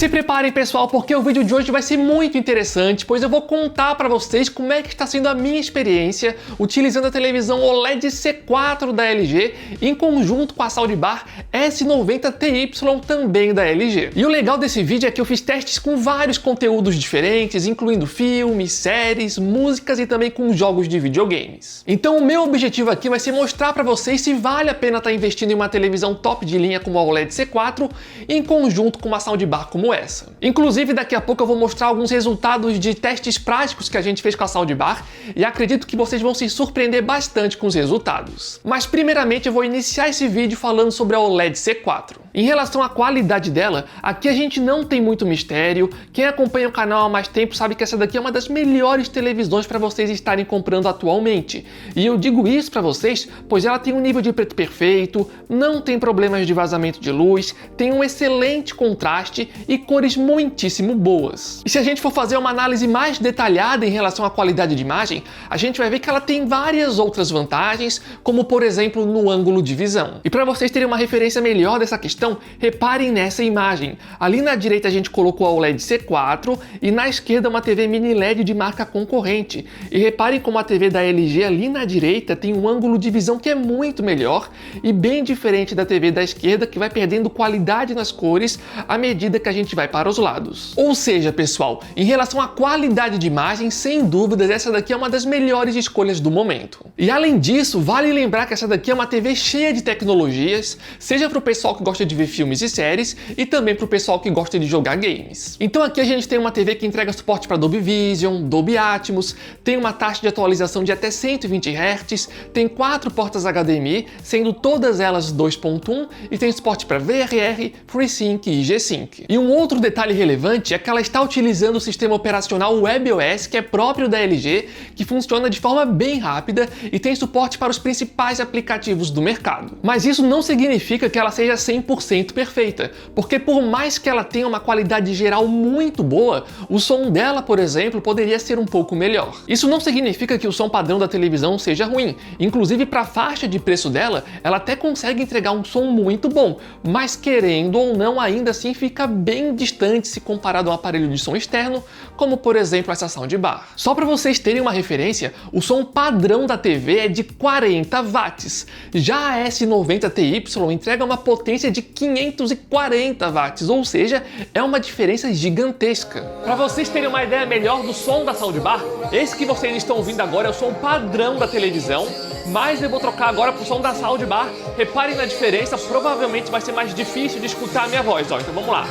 Se preparem, pessoal, porque o vídeo de hoje vai ser muito interessante, pois eu vou contar para vocês como é que está sendo a minha experiência utilizando a televisão OLED C4 da LG em conjunto com a Soundbar S90 Ti também da LG. E o legal desse vídeo é que eu fiz testes com vários conteúdos diferentes, incluindo filmes, séries, músicas e também com jogos de videogames. Então o meu objetivo aqui vai ser mostrar para vocês se vale a pena estar investindo em uma televisão top de linha como a OLED C4 em conjunto com uma Soundbar como essa. Inclusive, daqui a pouco eu vou mostrar alguns resultados de testes práticos que a gente fez com a Soundbar e acredito que vocês vão se surpreender bastante com os resultados. Mas primeiramente eu vou iniciar esse vídeo falando sobre a OLED C4. Em relação à qualidade dela, aqui a gente não tem muito mistério. Quem acompanha o canal há mais tempo sabe que essa daqui é uma das melhores televisões para vocês estarem comprando atualmente. E eu digo isso para vocês, pois ela tem um nível de preto perfeito, não tem problemas de vazamento de luz, tem um excelente contraste e cores muitíssimo boas. E se a gente for fazer uma análise mais detalhada em relação à qualidade de imagem, a gente vai ver que ela tem várias outras vantagens, como por exemplo no ângulo de visão. E para vocês terem uma referência melhor dessa questão, reparem nessa imagem. Ali na direita a gente colocou a OLED C4 e na esquerda uma TV mini LED de marca concorrente. E reparem como a TV da LG ali na direita tem um ângulo de visão que é muito melhor e bem diferente da TV da esquerda, que vai perdendo qualidade nas cores à medida que a gente vai para os lados. Ou seja, pessoal, em relação à qualidade de imagem, sem dúvidas essa daqui é uma das melhores escolhas do momento. E além disso, vale lembrar que essa daqui é uma TV cheia de tecnologias, seja para o pessoal que gosta de ver filmes e séries e também para o pessoal que gosta de jogar games. Então aqui a gente tem uma TV que entrega suporte para Dolby Vision, Dolby Atmos, tem uma taxa de atualização de até 120 Hz, tem 4 portas HDMI, sendo todas elas 2.1 e tem suporte para VRR, FreeSync e G-Sync. E um outro detalhe relevante é que ela está utilizando o sistema operacional WebOS, que é próprio da LG, que funciona de forma bem rápida e tem suporte para os principais aplicativos do mercado. Mas isso não significa que ela seja 100% perfeita, porque por mais que ela tenha uma qualidade geral muito boa, o som dela, por exemplo, poderia ser um pouco melhor. Isso não significa que o som padrão da televisão seja ruim, inclusive para a faixa de preço dela, ela até consegue entregar um som muito bom, mas querendo ou não, ainda assim fica bem distante se comparado a um aparelho de som externo, como por exemplo essa Soundbar. Só para vocês terem uma referência, o som padrão da TV é de 40 watts, já a S90 Ti entrega uma potência de 540 watts, ou seja, é uma diferença gigantesca. Para vocês terem uma ideia melhor do som da Soundbar, esse que vocês estão ouvindo agora é o som padrão da televisão, mas eu vou trocar agora pro som da Soundbar. Reparem na diferença, provavelmente vai ser mais difícil de escutar a minha voz, ó. Então vamos lá.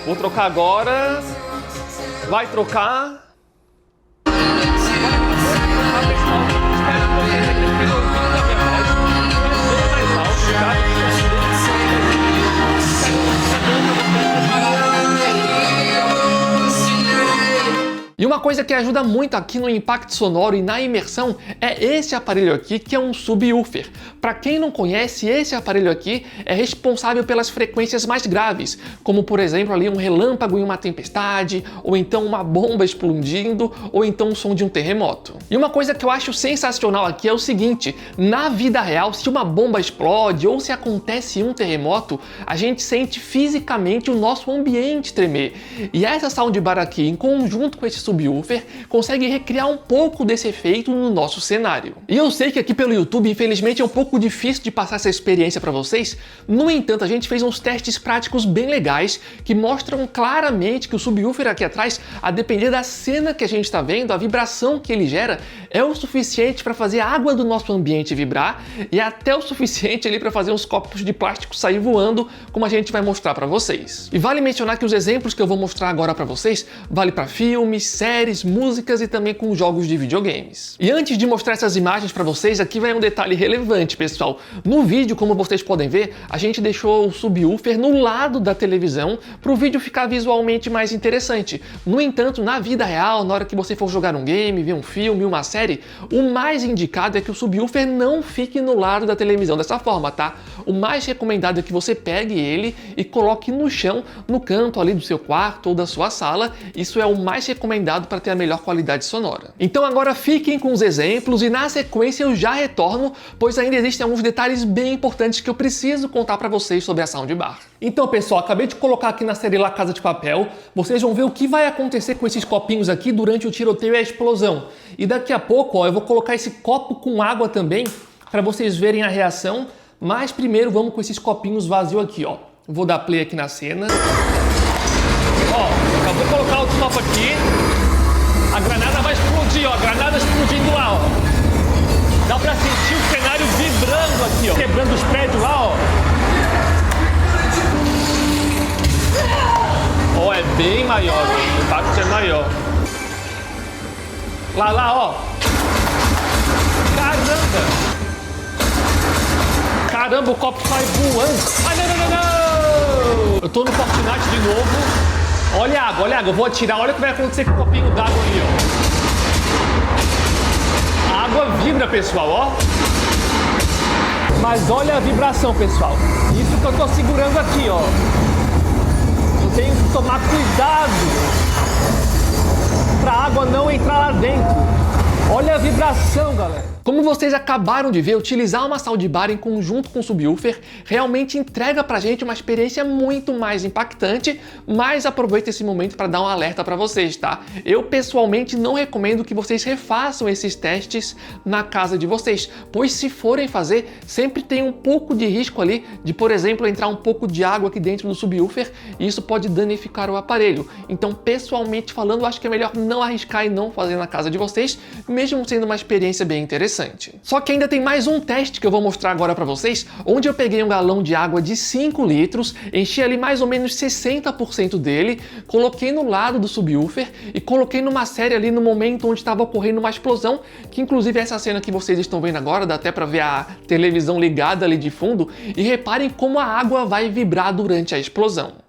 Vou trocar agora. Vai trocar. E uma coisa que ajuda muito aqui no impacto sonoro e na imersão é esse aparelho aqui, que é um subwoofer. Para quem não conhece, esse aparelho aqui é responsável pelas frequências mais graves, como por exemplo ali um relâmpago em uma tempestade, ou então uma bomba explodindo, ou então o som de um terremoto. E uma coisa que eu acho sensacional aqui é o seguinte: na vida real, se uma bomba explode ou se acontece um terremoto, a gente sente fisicamente o nosso ambiente tremer. E essa Soundbar aqui, em conjunto com esse subwoofer, consegue recriar um pouco desse efeito no nosso cenário. E eu sei que aqui pelo YouTube, infelizmente, é um pouco difícil de passar essa experiência para vocês. No entanto, a gente fez uns testes práticos bem legais que mostram claramente que o subwoofer aqui atrás, a depender da cena que a gente está vendo, a vibração que ele gera é o suficiente para fazer a água do nosso ambiente vibrar e até o suficiente ali para fazer uns copos de plástico sair voando, como a gente vai mostrar para vocês. E vale mencionar que os exemplos que eu vou mostrar agora para vocês vale para filmes, séries, músicas e também com jogos de videogames. E antes de mostrar essas imagens para vocês, aqui vai um detalhe relevante, pessoal. No vídeo, como vocês podem ver, a gente deixou o subwoofer no lado da televisão para o vídeo ficar visualmente mais interessante. No entanto, na vida real, na hora que você for jogar um game, ver um filme, uma série, série, o mais indicado é que o subwoofer não fique no lado da televisão dessa forma, tá? O mais recomendado é que você pegue ele e coloque no chão, no canto ali do seu quarto ou da sua sala. Isso é o mais recomendado para ter a melhor qualidade sonora. Então agora fiquem com os exemplos e na sequência eu já retorno, pois ainda existem alguns detalhes bem importantes que eu preciso contar para vocês sobre a soundbar. Então pessoal, acabei de colocar aqui na série La Casa de Papel, vocês vão ver o que vai acontecer com esses copinhos aqui durante o tiroteio e a explosão. E daqui a pouco, ó, eu vou colocar esse copo com água também, para vocês verem a reação, mas primeiro vamos com esses copinhos vazios aqui, ó. Vou dar play aqui na cena. Ó, acabou de colocar o copo aqui, a granada vai explodir, ó, a granada explodindo lá, ó. Dá pra sentir o cenário vibrando aqui, ó, quebrando os prédios lá, ó. Ó, é bem maior, ó. O impacto é maior. Lá, ó. Caramba! Caramba, o copo sai voando. Ai, não! Eu tô no Fortnite de novo. Olha a água, eu vou atirar. Olha o que vai acontecer com o copinho d'água ali, ó. A água vibra, pessoal, ó. Mas olha a vibração, pessoal. Isso que eu tô segurando aqui, ó. Eu tenho que tomar cuidado pra água não entrar lá dentro. Olha a vibração, galera. Como vocês acabaram de ver, utilizar uma soundbar em conjunto com o subwoofer realmente entrega pra gente uma experiência muito mais impactante, mas aproveita esse momento para dar um alerta para vocês, tá? Eu pessoalmente não recomendo que vocês refaçam esses testes na casa de vocês, pois se forem fazer, sempre tem um pouco de risco ali de, por exemplo, entrar um pouco de água aqui dentro do subwoofer e isso pode danificar o aparelho. Então, pessoalmente falando, eu acho que é melhor não arriscar e não fazer na casa de vocês, mesmo sendo uma experiência bem interessante. Só que ainda tem mais um teste que eu vou mostrar agora para vocês, onde eu peguei um galão de água de 5 litros, enchi ali mais ou menos 60% dele, coloquei no lado do subwoofer e coloquei numa série ali no momento onde estava ocorrendo uma explosão, que inclusive essa cena que vocês estão vendo agora, dá até para ver a televisão ligada ali de fundo, e reparem como a água vai vibrar durante a explosão.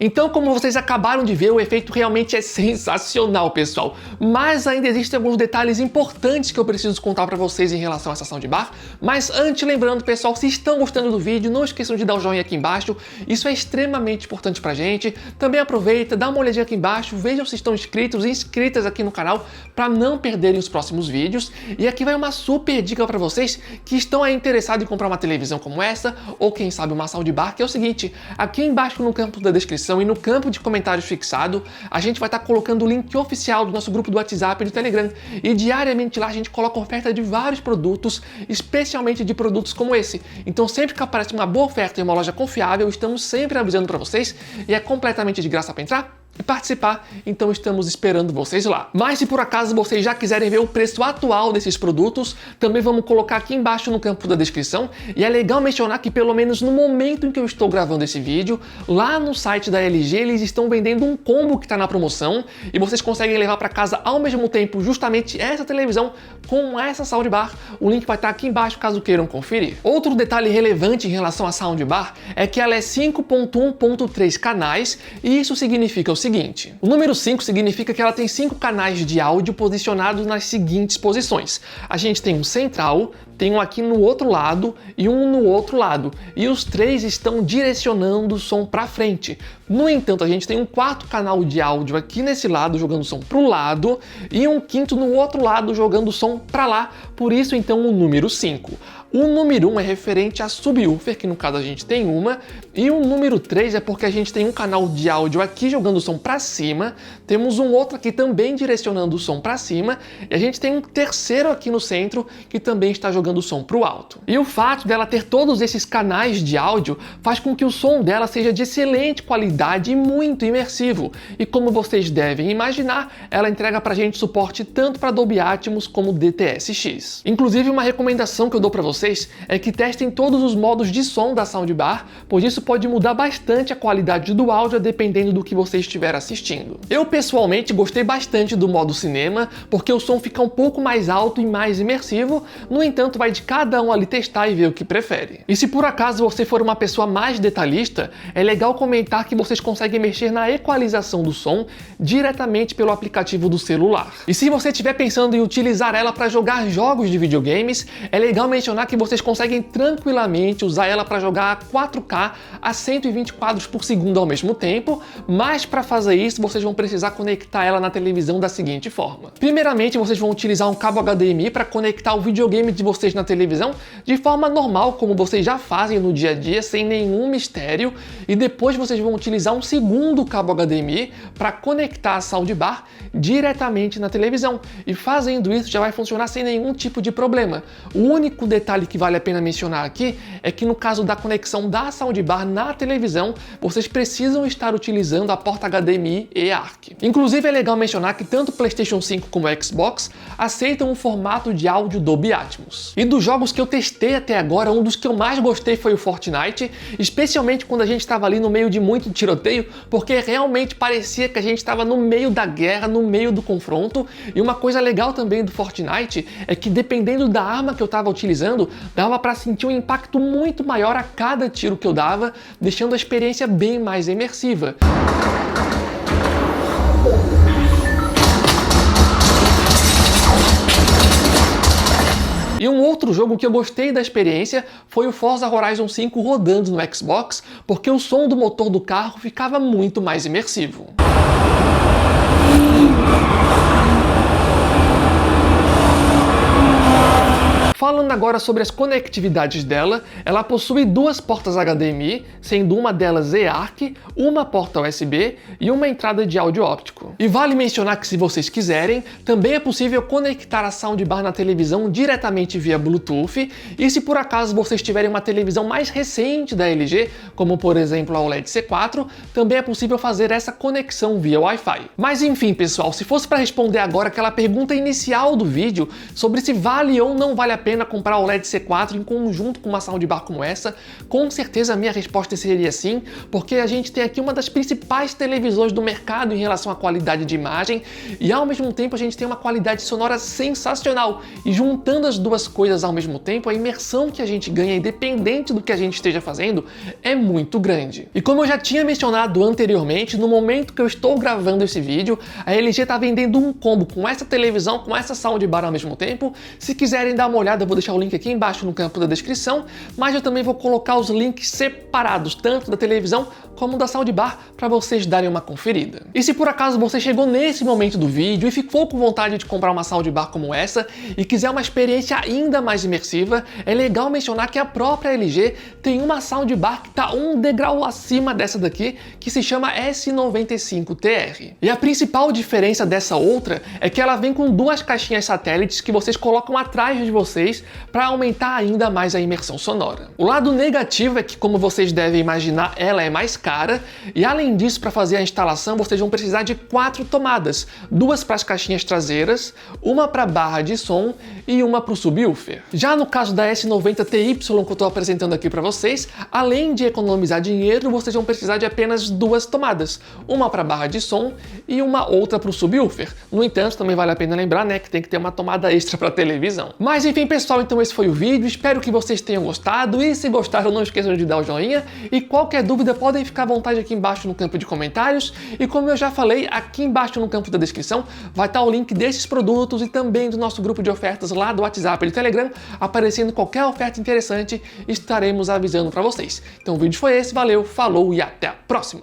Então, como vocês acabaram de ver, o efeito realmente é sensacional, pessoal. Mas ainda existem alguns detalhes importantes que eu preciso contar para vocês em relação a essa soundbar. Mas antes, lembrando, pessoal, se estão gostando do vídeo, não esqueçam de dar o joinha aqui embaixo. Isso é extremamente importante pra gente. Também aproveita, dá uma olhadinha aqui embaixo, vejam se estão inscritos e inscritas aqui no canal para não perderem os próximos vídeos. E aqui vai uma super dica para vocês que estão aí interessados em comprar uma televisão como essa, ou quem sabe uma soundbar, que é o seguinte, aqui embaixo no campo da descrição e no campo de comentários fixado, a gente vai estar colocando o link oficial do nosso grupo do WhatsApp e do Telegram. E diariamente lá a gente coloca oferta de vários produtos, especialmente de produtos como esse. Então sempre que aparece uma boa oferta em uma loja confiável, estamos sempre avisando para vocês e é completamente de graça para entrar e participar, então estamos esperando vocês lá. Mas se por acaso vocês já quiserem ver o preço atual desses produtos, também vamos colocar aqui embaixo no campo da descrição, e é legal mencionar que pelo menos no momento em que eu estou gravando esse vídeo, lá no site da LG eles estão vendendo um combo que está na promoção, e vocês conseguem levar para casa ao mesmo tempo justamente essa televisão com essa soundbar. O link vai estar aqui embaixo caso queiram conferir. Outro detalhe relevante em relação à soundbar é que ela é 5.1.3 canais, e isso significa o seguinte: o número 5 significa que ela tem 5 canais de áudio posicionados nas seguintes posições. A gente tem um central, tem um aqui no outro lado e um no outro lado, e os três estão direcionando o som para frente. No entanto, a gente tem um quarto canal de áudio aqui nesse lado jogando o som para o lado e um quinto no outro lado jogando o som para lá, por isso então o número 5. O número 1 é referente a subwoofer, que no caso a gente tem uma, e o número 3 é porque a gente tem um canal de áudio aqui jogando o som para cima, temos um outro aqui também direcionando o som para cima, e a gente tem um terceiro aqui no centro que também está jogando o som para o alto. E o fato dela ter todos esses canais de áudio faz com que o som dela seja de excelente qualidade e muito imersivo. E como vocês devem imaginar, ela entrega pra gente suporte tanto para Dolby Atmos como DTS-X. Inclusive, uma recomendação que eu dou para vocês vocês é que testem todos os modos de som da soundbar, pois isso pode mudar bastante a qualidade do áudio dependendo do que você estiver assistindo. Eu pessoalmente gostei bastante do modo cinema, porque o som fica um pouco mais alto e mais imersivo, no entanto vai de cada um ali testar e ver o que prefere. E se por acaso você for uma pessoa mais detalhista, é legal comentar que vocês conseguem mexer na equalização do som diretamente pelo aplicativo do celular. E se você estiver pensando em utilizar ela para jogar jogos de videogames, é legal mencionar que vocês conseguem tranquilamente usar ela para jogar a 4K a 120 quadros por segundo ao mesmo tempo, mas para fazer isso vocês vão precisar conectar ela na televisão da seguinte forma. Primeiramente, vocês vão utilizar um cabo HDMI para conectar o videogame de vocês na televisão de forma normal, como vocês já fazem no dia a dia, sem nenhum mistério, e depois vocês vão utilizar um segundo cabo HDMI para conectar a soundbar diretamente na televisão, e fazendo isso já vai funcionar sem nenhum tipo de problema. O único detalhe que vale a pena mencionar aqui é que no caso da conexão da soundbar na televisão, vocês precisam estar utilizando a porta HDMI e ARC. Inclusive é legal mencionar que tanto o PlayStation 5 como o Xbox aceitam um formato de áudio Dolby Atmos. E dos jogos que eu testei até agora, um dos que eu mais gostei foi o Fortnite, especialmente quando a gente estava ali no meio de muito tiroteio, porque realmente parecia que a gente estava no meio da guerra, no meio do confronto. E uma coisa legal também do Fortnite é que dependendo da arma que eu estava utilizando, dava para sentir um impacto muito maior a cada tiro que eu dava, deixando a experiência bem mais imersiva. E um outro jogo que eu gostei da experiência foi o Forza Horizon 5 rodando no Xbox, porque o som do motor do carro ficava muito mais imersivo. Falando agora sobre as conectividades dela, ela possui duas portas HDMI, sendo uma delas eARC, uma porta USB e uma entrada de áudio óptico. E vale mencionar que se vocês quiserem, também é possível conectar a soundbar na televisão diretamente via Bluetooth, e se por acaso vocês tiverem uma televisão mais recente da LG, como por exemplo a OLED C4, também é possível fazer essa conexão via Wi-Fi. Mas enfim pessoal, se fosse para responder agora aquela pergunta inicial do vídeo, sobre se vale ou não vale a pena comprar o OLED C4 em conjunto com uma soundbar como essa, com certeza a minha resposta seria sim, porque a gente tem aqui uma das principais televisões do mercado em relação à qualidade de imagem, e ao mesmo tempo a gente tem uma qualidade sonora sensacional, e juntando as duas coisas ao mesmo tempo, a imersão que a gente ganha, independente do que a gente esteja fazendo, é muito grande. E como eu já tinha mencionado anteriormente, no momento que eu estou gravando esse vídeo, a LG está vendendo um combo com essa televisão, com essa soundbar ao mesmo tempo. Se quiserem dar uma olhada, eu vou deixar o link aqui embaixo no campo da descrição, mas eu também vou colocar os links separados, tanto da televisão como da soundbar, para vocês darem uma conferida. E se por acaso você chegou nesse momento do vídeo e ficou com vontade de comprar uma soundbar como essa e quiser uma experiência ainda mais imersiva, é legal mencionar que a própria LG tem uma soundbar que está um degrau acima dessa daqui, que se chama S95TR. E a principal diferença dessa outra é que ela vem com duas caixinhas satélites que vocês colocam atrás de vocês para aumentar ainda mais a imersão sonora. O lado negativo é que, como vocês devem imaginar, ela é mais cara, e além disso, para fazer a instalação, vocês vão precisar de 4 tomadas, duas para as caixinhas traseiras, uma para a barra de som e uma para o subwoofer. Já no caso da S90TY que eu estou apresentando aqui para vocês, além de economizar dinheiro, vocês vão precisar de apenas 2 tomadas, uma para a barra de som e uma outra para o subwoofer. No entanto, também vale a pena lembrar, né, que tem que ter uma tomada extra para televisão. Mas enfim, pessoal, então esse foi o vídeo, espero que vocês tenham gostado, e se gostaram, não esqueçam de dar o joinha, e qualquer dúvida podem ficar à vontade aqui embaixo no campo de comentários, e como eu já falei, aqui embaixo no campo da descrição vai estar o link desses produtos e também do nosso grupo de ofertas lá do WhatsApp e do Telegram. Aparecendo qualquer oferta interessante, estaremos avisando para vocês. Então o vídeo foi esse, valeu, falou e até a próxima!